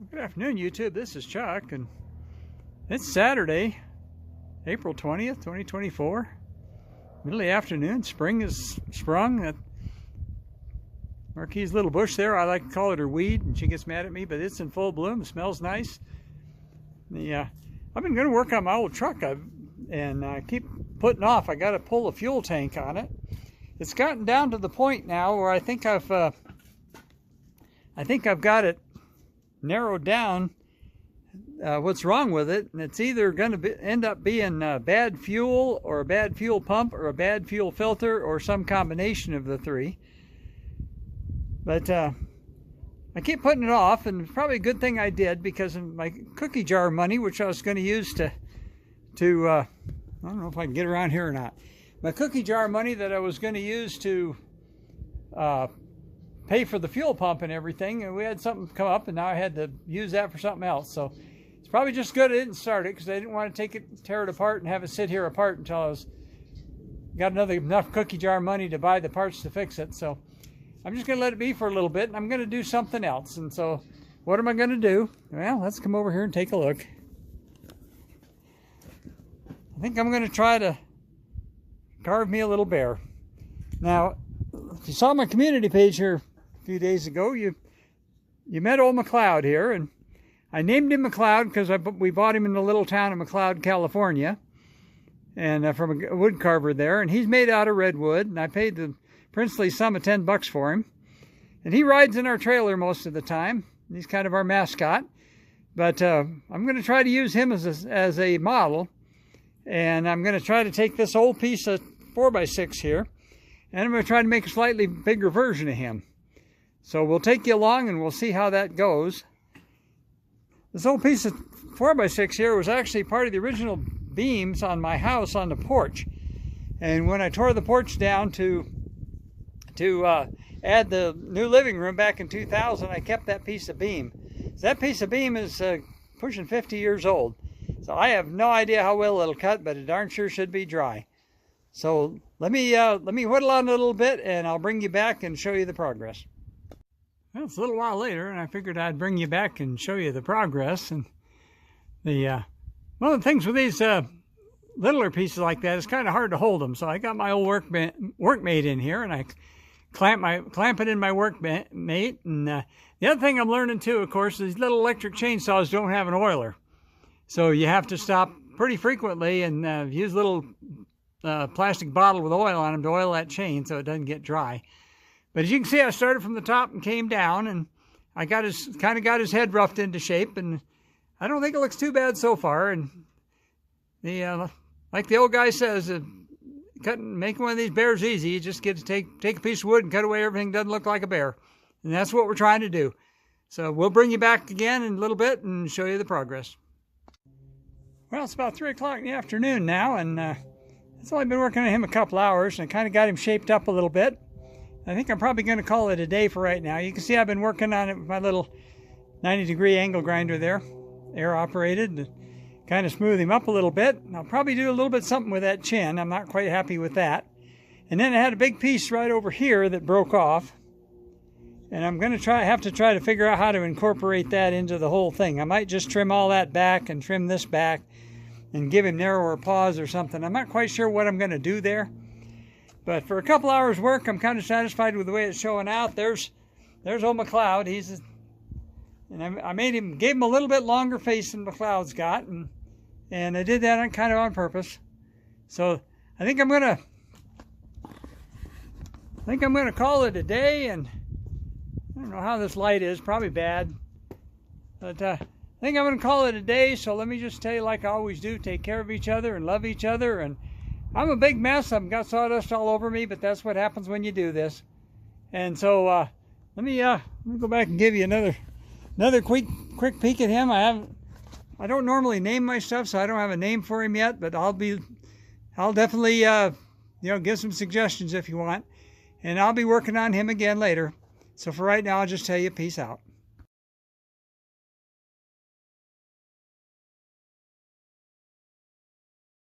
Good afternoon, YouTube. This is Chuck, and it's Saturday, April 20th, 2024. Middle of the afternoon. Spring has sprung. That Marquise little bush there, I like to call it her weed, and she gets mad at me, but it's in full bloom. It smells nice. I've been going to work on my old truck, and I keep putting off. I got to pull a fuel tank on it. It's gotten down to the point now where I think I've got it narrowed down what's wrong with it, and it's either going to end up being bad fuel or a bad fuel pump or a bad fuel filter or some combination of the three. But I keep putting it off, and it's probably a good thing I did, because of my cookie jar money, which I was going to use to I don't know if I can get around here or not. My cookie jar money that I was going to use to pay for the fuel pump and everything, and we had something come up, and now I had to use that for something else. So it's probably just good I didn't start it, because I didn't want to tear it apart and have it sit here apart until I got enough cookie jar money to buy the parts to fix it. So I'm just going to let it be for a little bit, and I'm going to do something else. And so what am I going to do? Well, let's come over here and take a look. I think I'm going to try to carve me a little bear. Now, if you saw my community page here a few days ago, you met old McLeod here, and I named him McLeod because we bought him in the little town of McLeod, California, and from a wood carver there, and he's made out of redwood, and I paid the princely sum of $10 for him, and he rides in our trailer most of the time. He's kind of our mascot, but I'm going to try to use him as a model, and I'm going to try to take this old piece of 4x6 here, and I'm going to try to make a slightly bigger version of him. So we'll take you along and we'll see how that goes. This old piece of 4x6 here was actually part of the original beams on my house on the porch. And when I tore the porch down to add the new living room back in 2000, I kept that piece of beam. So that piece of beam is pushing 50 years old. So I have no idea how well it'll cut, but it darn sure should be dry. So let me whittle on it a little bit, and I'll bring you back and show you the progress. Well, it's a little while later, and I figured I'd bring you back and show you the progress. And one of the things with these littler pieces like that, it's kind of hard to hold them. So I got my old workmate in here, and I clamp it in my workmate. And the other thing I'm learning too, of course, is these little electric chainsaws don't have an oiler, so you have to stop pretty frequently and use a little plastic bottle with oil on them to oil that chain so it doesn't get dry. But as you can see, I started from the top and came down, and I kind of got his head roughed into shape, and I don't think it looks too bad so far. And like the old guy says, making one of these bears easy. You just get to take a piece of wood and cut away everything that doesn't look like a bear, and that's what we're trying to do. So we'll bring you back again in a little bit and show you the progress. Well, it's about 3 o'clock in the afternoon now, and I've only been working on him a couple hours, and I kind of got him shaped up a little bit. I think I'm probably going to call it a day for right now. You can see I've been working on it with my little 90-degree angle grinder there, air operated, to kind of smooth him up a little bit. And I'll probably do a little bit something with that chin. I'm not quite happy with that. And then I had a big piece right over here that broke off, and I'm going to have to try to figure out how to incorporate that into the whole thing. I might just trim all that back and trim this back and give him narrower paws or something. I'm not quite sure what I'm going to do there. But for a couple hours work, I'm kind of satisfied with the way it's showing out. There's old McLeod. I gave him a little bit longer face than McLeod's got, and I did that kind of on purpose. So I think I'm gonna call it a day. And I don't know how this light is, probably bad, but I think I'm gonna call it a day. So let me just tell you, like I always do, take care of each other and love each other. And I'm a big mess. I've got sawdust all over me, but that's what happens when you do this. And so let me go back and give you another quick peek at him. I don't normally name my stuff, so I don't have a name for him yet, but I'll definitely give some suggestions if you want, and I'll be working on him again later. So for right now, I'll just tell you peace out.